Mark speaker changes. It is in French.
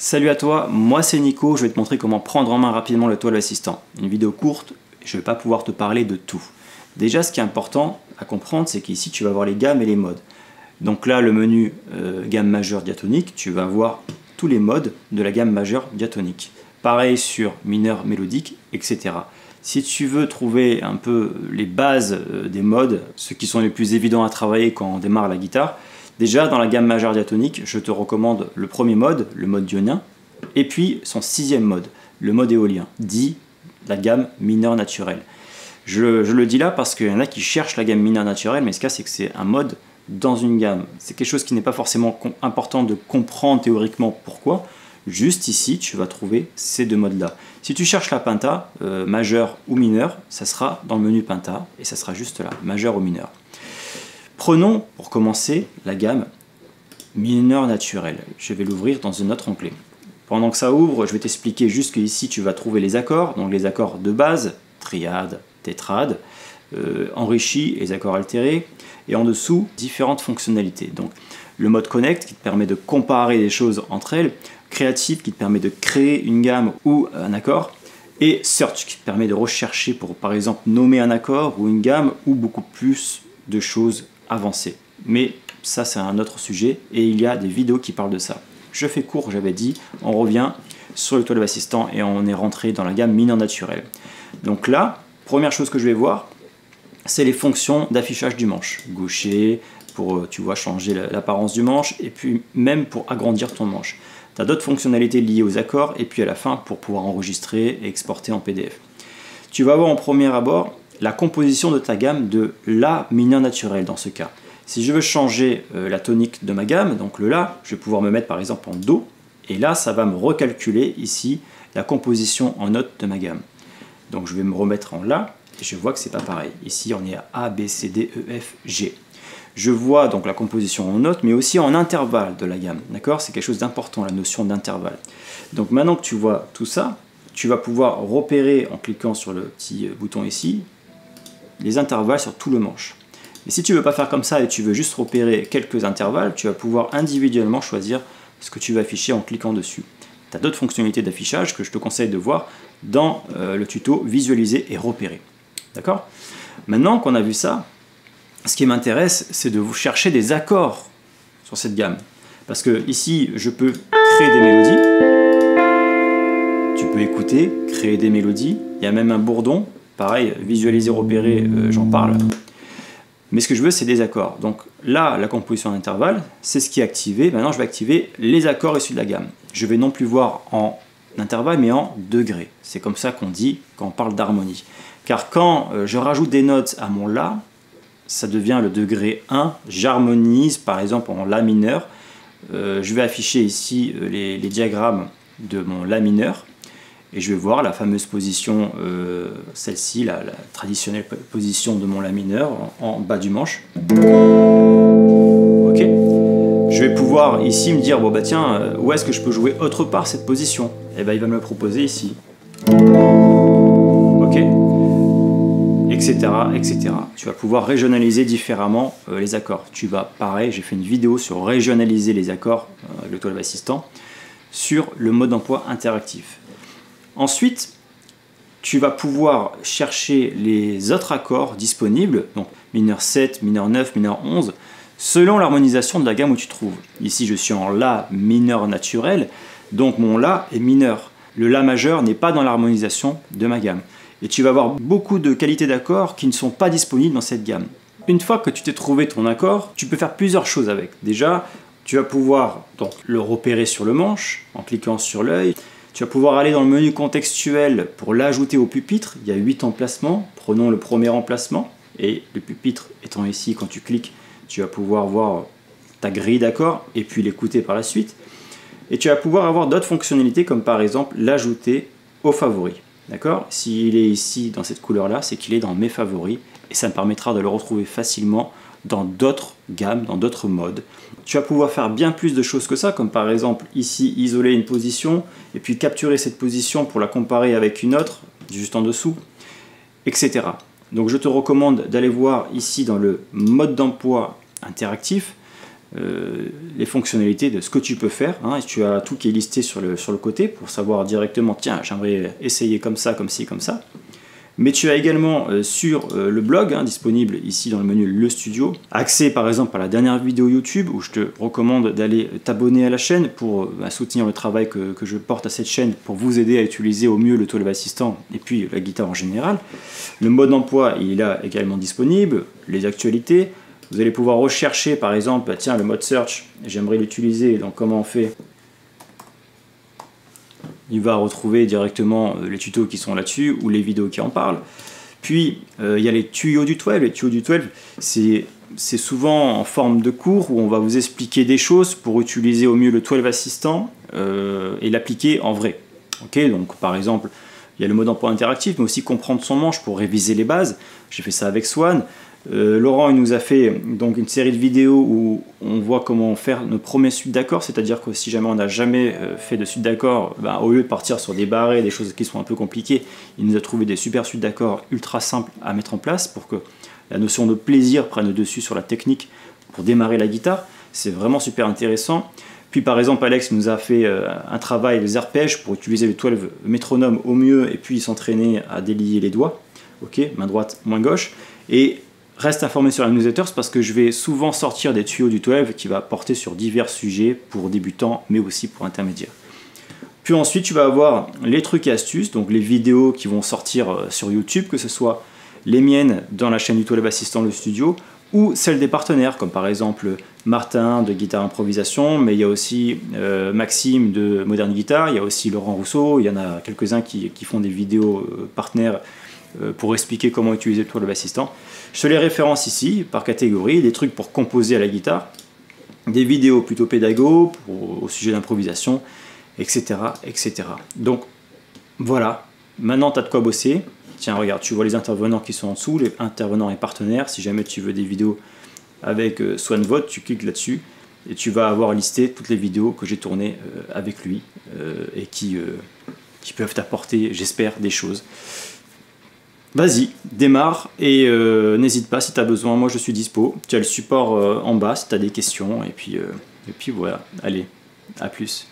Speaker 1: Salut à toi, moi c'est Nico, je vais te montrer comment prendre en main rapidement le toile assistant. Une vidéo courte, je ne vais pas pouvoir te parler de tout. Déjà, ce qui est important à comprendre, c'est qu'ici tu vas voir les gammes et les modes. Donc là, le menu gamme majeure diatonique, tu vas voir tous les modes de la gamme majeure diatonique. Pareil sur mineur mélodique, etc. Si tu veux trouver un peu les bases des modes, ceux qui sont les plus évidents à travailler quand on démarre la guitare, déjà dans la gamme majeure diatonique, je te recommande le premier mode, le mode dionien, et puis son sixième mode, le mode éolien, dit la gamme mineure naturelle. Je le dis là parce qu'il y en a qui cherchent la gamme mineure naturelle, mais ce cas c'est que c'est un mode dans une gamme. C'est quelque chose qui n'est pas forcément important de comprendre théoriquement pourquoi. Juste ici, tu vas trouver ces deux modes-là. Si tu cherches la penta, majeur ou mineur, ça sera dans le menu penta, et ça sera juste là, majeur ou mineur. Prenons, pour commencer, la gamme mineure naturelle. Je vais l'ouvrir dans un autre onglet. Pendant que ça ouvre, je vais t'expliquer juste qu'ici, tu vas trouver les accords, donc les accords de base, triade, tétrade, enrichis, les accords altérés, et en dessous, différentes fonctionnalités. Donc, le mode Connect qui te permet de comparer des choses entre elles, Creative qui te permet de créer une gamme ou un accord, et Search qui te permet de rechercher pour par exemple nommer un accord ou une gamme ou beaucoup plus de choses avancées. Mais ça c'est un autre sujet et il y a des vidéos qui parlent de ça. Je fais court, j'avais dit, on revient sur le toile assistant et on est rentré dans la gamme mineure naturelle. Donc là, première chose que je vais voir, c'est les fonctions d'affichage du manche. Gaucher, pour tu vois changer l'apparence du manche et puis même pour agrandir ton manche. Tu as d'autres fonctionnalités liées aux accords et puis à la fin pour pouvoir enregistrer et exporter en PDF. Tu vas voir en premier abord la composition de ta gamme de La mineur naturelle dans ce cas. Si je veux changer la tonique de ma gamme, donc le La, je vais pouvoir me mettre par exemple en Do et là ça va me recalculer ici la composition en notes de ma gamme. Donc je vais me remettre en La et je vois que c'est pas pareil. Ici on est à A, B, C, D, E, F, G. Je vois donc la composition en notes, mais aussi en intervalle de la gamme. D'accord? C'est quelque chose d'important, la notion d'intervalle. Donc maintenant que tu vois tout ça, tu vas pouvoir repérer en cliquant sur le petit bouton ici, les intervalles sur tout le manche. Et si tu ne veux pas faire comme ça et tu veux juste repérer quelques intervalles, tu vas pouvoir individuellement choisir ce que tu vas afficher en cliquant dessus. Tu as d'autres fonctionnalités d'affichage que je te conseille de voir dans le tuto visualiser et repérer. D'accord? Maintenant qu'on a vu ça, ce qui m'intéresse, c'est de vous chercher des accords sur cette gamme. Parce que ici, je peux créer des mélodies. Tu peux écouter, créer des mélodies. Il y a même un bourdon. Pareil, visualiser, repérer, j'en parle. Mais ce que je veux, c'est des accords. Donc là, la composition d'intervalle, c'est ce qui est activé. Maintenant, je vais activer les accords issus de la gamme. Je vais non plus voir en intervalle, mais en degrés. C'est comme ça qu'on dit quand on parle d'harmonie. Car quand je rajoute des notes à mon La, ça devient le degré 1, j'harmonise par exemple en La mineur, je vais afficher ici les diagrammes de mon La mineur, et je vais voir la fameuse position, celle-ci, la traditionnelle position de mon La mineur en bas du manche. Ok. Je vais pouvoir ici me dire, bon bah tiens, où est-ce que je peux jouer autre part cette position? Et ben il va me le proposer ici. Ok. Etc., etc. Tu vas pouvoir régionaliser différemment les accords. Tu vas, pareil, j'ai fait une vidéo sur régionaliser les accords, le toile assistant, sur le mode d'emploi interactif. Ensuite, tu vas pouvoir chercher les autres accords disponibles, donc mineur 7, mineur 9, mineur 11, selon l'harmonisation de la gamme où tu te trouves. Ici, je suis en La mineur naturel, donc mon La est mineur. Le La majeur n'est pas dans l'harmonisation de ma gamme. Et tu vas avoir beaucoup de qualités d'accords qui ne sont pas disponibles dans cette gamme. Une fois que tu t'es trouvé ton accord, tu peux faire plusieurs choses avec. Déjà, tu vas pouvoir donc, le repérer sur le manche en cliquant sur l'œil. Tu vas pouvoir aller dans le menu contextuel pour l'ajouter au pupitre. Il y a 8 emplacements. Prenons le premier emplacement. Et le pupitre étant ici, quand tu cliques, tu vas pouvoir voir ta grille d'accords et puis l'écouter par la suite. Et tu vas pouvoir avoir d'autres fonctionnalités comme par exemple l'ajouter aux favoris. D'accord? S'il est ici dans cette couleur-là, c'est qu'il est dans mes favoris et ça me permettra de le retrouver facilement dans d'autres gammes, dans d'autres modes. Tu vas pouvoir faire bien plus de choses que ça, comme par exemple ici isoler une position et puis capturer cette position pour la comparer avec une autre, juste en dessous, etc. Donc je te recommande d'aller voir ici dans le mode d'emploi interactif les fonctionnalités de ce que tu peux faire, hein, et tu as tout qui est listé sur le côté pour savoir directement, tiens, j'aimerais essayer comme ça, comme ci, comme ça. Mais tu as également sur le blog, hein, disponible ici dans le menu Le Studio, accès par exemple à la dernière vidéo YouTube où je te recommande d'aller t'abonner à la chaîne pour soutenir le travail que je porte à cette chaîne pour vous aider à utiliser au mieux le Twelve Assistant et puis la guitare en général. Le mode d'emploi, il est là également disponible, les actualités. Vous allez pouvoir rechercher par exemple, tiens, le mode search, j'aimerais l'utiliser, donc comment on fait? Il va retrouver directement les tutos qui sont là-dessus ou les vidéos qui en parlent. Puis il y a les tuyaux du 12. Les tuyaux du 12, c'est souvent en forme de cours où on va vous expliquer des choses pour utiliser au mieux le 12 Assistant et l'appliquer en vrai. Okay, donc par exemple, il y a le mode emploi interactif, mais aussi comprendre son manche pour réviser les bases. J'ai fait ça avec Swan. Laurent il nous a fait donc une série de vidéos où on voit comment faire nos premiers suites d'accords, c'est-à-dire que si jamais on n'a jamais fait de suite d'accords, bah, au lieu de partir sur des barrés, des choses qui sont un peu compliquées, il nous a trouvé des super suites d'accords ultra simples à mettre en place pour que la notion de plaisir prenne le dessus sur la technique pour démarrer la guitare. C'est vraiment super intéressant. Puis par exemple Alex nous a fait un travail des arpèges pour utiliser le 12 métronome au mieux et puis s'entraîner à délier les doigts, ok, main droite, main gauche. Et reste informé sur la newsletter parce que je vais souvent sortir des tuyaux du 12 qui va porter sur divers sujets pour débutants mais aussi pour intermédiaires. Puis ensuite tu vas avoir les trucs et astuces, donc les vidéos qui vont sortir sur YouTube, que ce soit les miennes dans la chaîne du 12 Assistant Le Studio ou celles des partenaires comme par exemple Martin de Guitare Improvisation, mais il y a aussi Maxime de Moderne Guitare, il y a aussi Laurent Rousseau, il y en a quelques-uns qui font des vidéos partenaires pour expliquer comment utiliser le 12 Assistant. Je te les référence ici par catégorie, des trucs pour composer à la guitare, des vidéos plutôt pédago au sujet d'improvisation, etc., etc. Donc voilà, maintenant tu as de quoi bosser. Tiens, regarde, tu vois les intervenants qui sont en dessous, les intervenants et partenaires. Si jamais tu veux des vidéos avec Swan Vote, tu cliques là-dessus et tu vas avoir listé toutes les vidéos que j'ai tournées avec lui et qui peuvent t'apporter, j'espère, des choses. Vas-y, démarre et n'hésite pas si tu as besoin, moi je suis dispo. Tu as le support en bas si tu as des questions et puis voilà, allez, à plus.